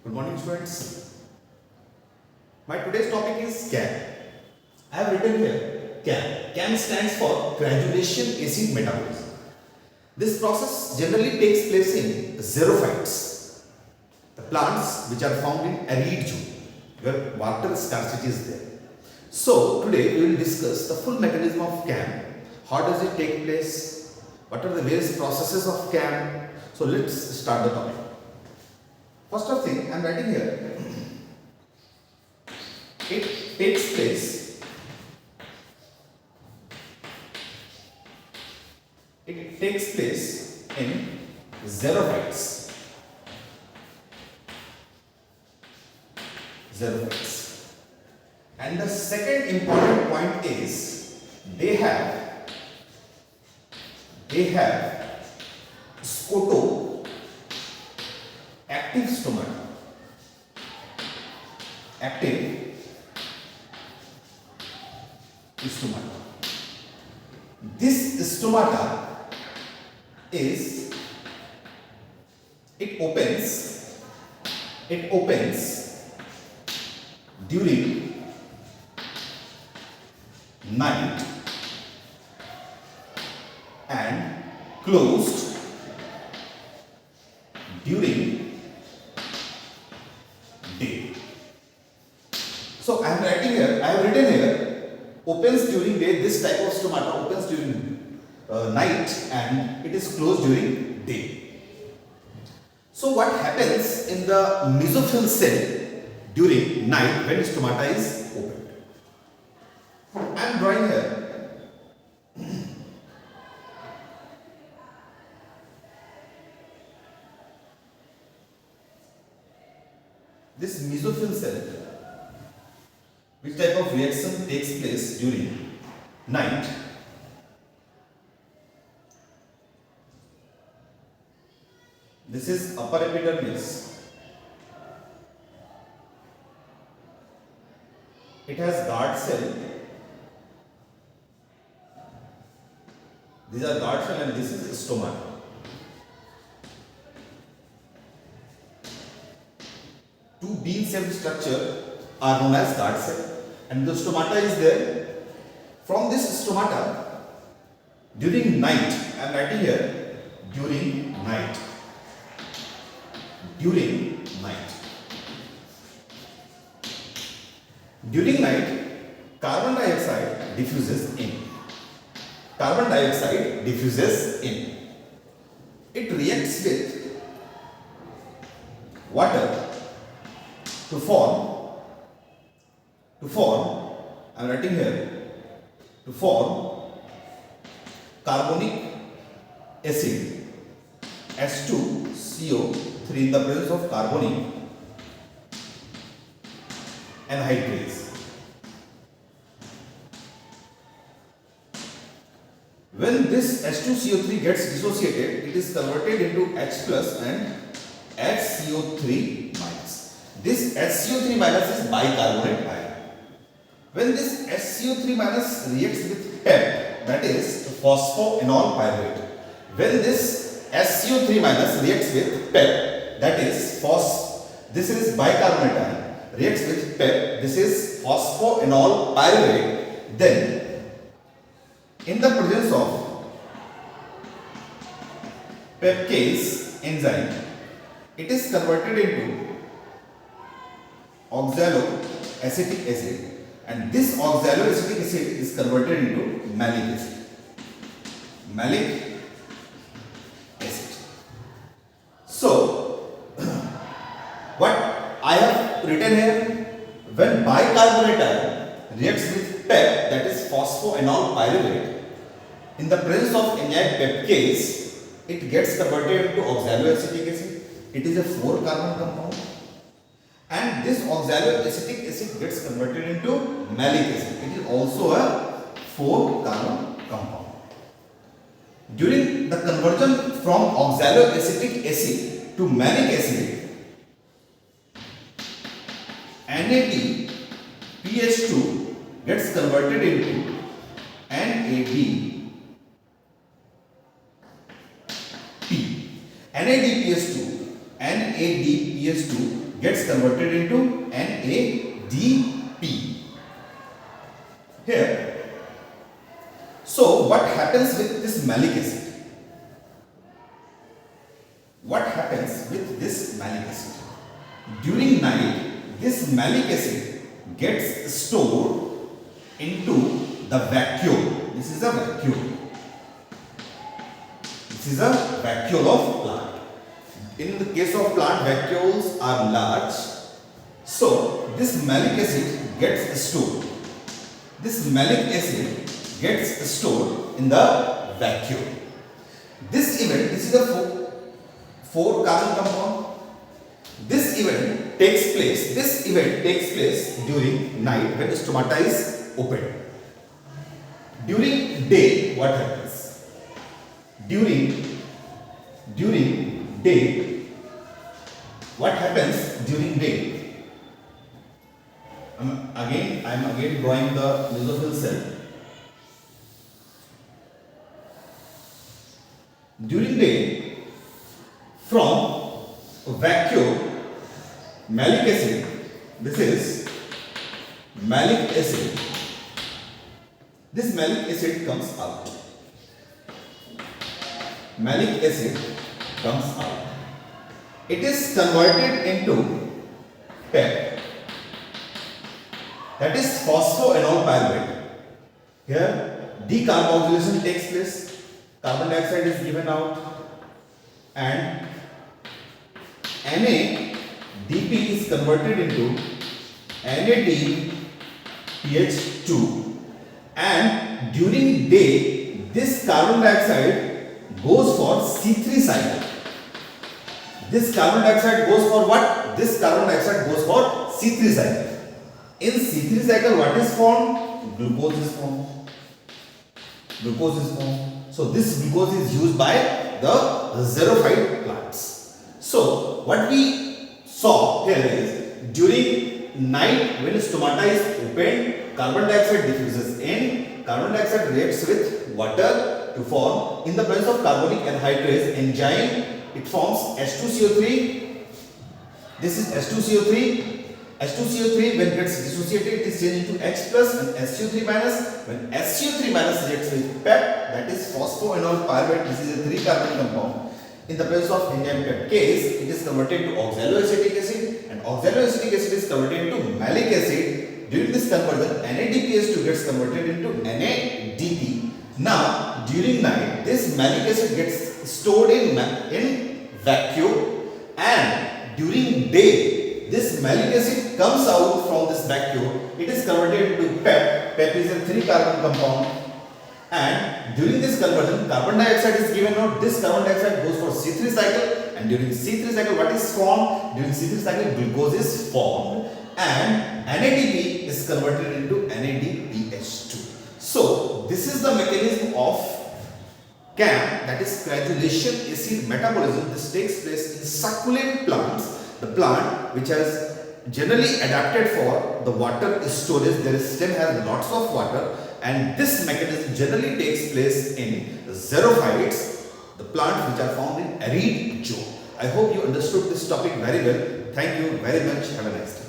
Good morning, students. My today's topic is CAM. I have written here CAM. CAM stands for crassulacean metabolism. This process generally takes place in xerophytes, the plants which are found in arid zone where water scarcity is there. So today we will discuss the full mechanism of CAM. How does it take place? What are the various processes of CAM? So let's start the topic. First of thing, I am writing here, it takes place in xerophytes. And the second important point is they have scoto active stomata. This stomata opens during night and closed during day. So I have written here opens during day. This type of stomata opens during night and it is closed during day. So what happens in the mesophyll cell during night when stomata is opened? I am drawing here this mesophyll cell. Which type of reaction takes place during night? This is upper epidermis. It has guard cell. These are guard cell and this is stomata. Two bean-shaped structure are known as guard cell and the stomata is there. From this stomata during night, I am writing here during night. During night, carbon dioxide diffuses in. It reacts with water to form, I am writing here, to form carbonic acid H2CO3 in the presence of carbonic anhydrase. When this H2CO3 gets dissociated, it is converted into H plus and HCO3 minus. This HCO3 minus is bicarbonate ion. When this HCO3 minus reacts with PEP, that is phosphoenol pyruvate. When this HCO3 minus reacts with PEP, that is this is bicarbonate ion, reacts with PEP, this is phosphoenol pyruvate, then in the presence of peptase enzyme, it is converted into oxaloacetic acid and this oxaloacetic acid is converted into malic acid. So what I have written here, when bicarbonate ion reacts with PEP, that is phosphoenol pyruvate, in the presence of enzyme peptase, it gets converted into oxaloacetic acid. It is a 4-carbon compound. And this oxaloacetic acid gets converted into malic acid. It is also a 4-carbon compound. During the conversion from oxaloacetic acid to malic acid, NADPH2 gets converted into NADP. NADPH2 gets converted into NADP. Here, so what happens with this malic acid? What happens with this malic acid? During night, this malic acid gets stored into the vacuole. This is a vacuole. This is a vacuole of plant. In the case of plant, vacuoles are large. So this malic acid gets stored. This malic acid gets stored in the vacuole. This is a 4 carbon compound. This event takes place during night when stomata is open. During day, what happens? During day, what happens during day? I am again drawing the mesophyll cell. During day, from vacuole, malic acid, this is malic acid. This malic acid comes out. Malic acid comes out. It is converted into PEP. That is phosphoenol pyruvate. Here decarboxylation takes place. Carbon dioxide is given out and NADP is converted into NADPH2, and during day this carbon dioxide goes for C3 cycle. This carbon dioxide goes for what? This carbon dioxide goes for C3 cycle. In C3 cycle, what is formed? Glucose is formed. So this glucose is used by the xerophyte plants. So what we saw here is during night when stomata is open, carbon dioxide diffuses in, carbon dioxide reacts with water to form, in the presence of carbonic anhydrase enzyme, it forms H2CO3. This is H2CO3. H2CO3 when gets dissociated, it is changed into H plus and SCO3 minus. When SCO3 minus reacts with PEP, that is phosphoenol pyruvate, this is a 3 carbon compound. In the presence of enzyme PEPcase, it is converted to oxaloacetic acid, and oxaloacetic acid is converted into malic acid. During this conversion, NADPH2 gets converted into NADP. Now, during night, this malic acid gets stored in vacuole, and during day, this malic acid comes out from this vacuole. It is converted into PEP. PEP is a 3 carbon compound. And during this conversion, carbon dioxide is given out. This carbon dioxide goes for C3 cycle. And during C3 cycle, what is formed? During C3 cycle, glucose is formed. And NADP is converted into NADPH2. So, this is the mechanism of crassulacean, that is crassulacean acid metabolism. This takes place in succulent plants. The plant which has generally adapted for the water storage, their stem has lots of water, and this mechanism generally takes place in xerophytes, the plants which are found in arid zone. I hope you understood this topic very well. Thank you very much. Have a nice day.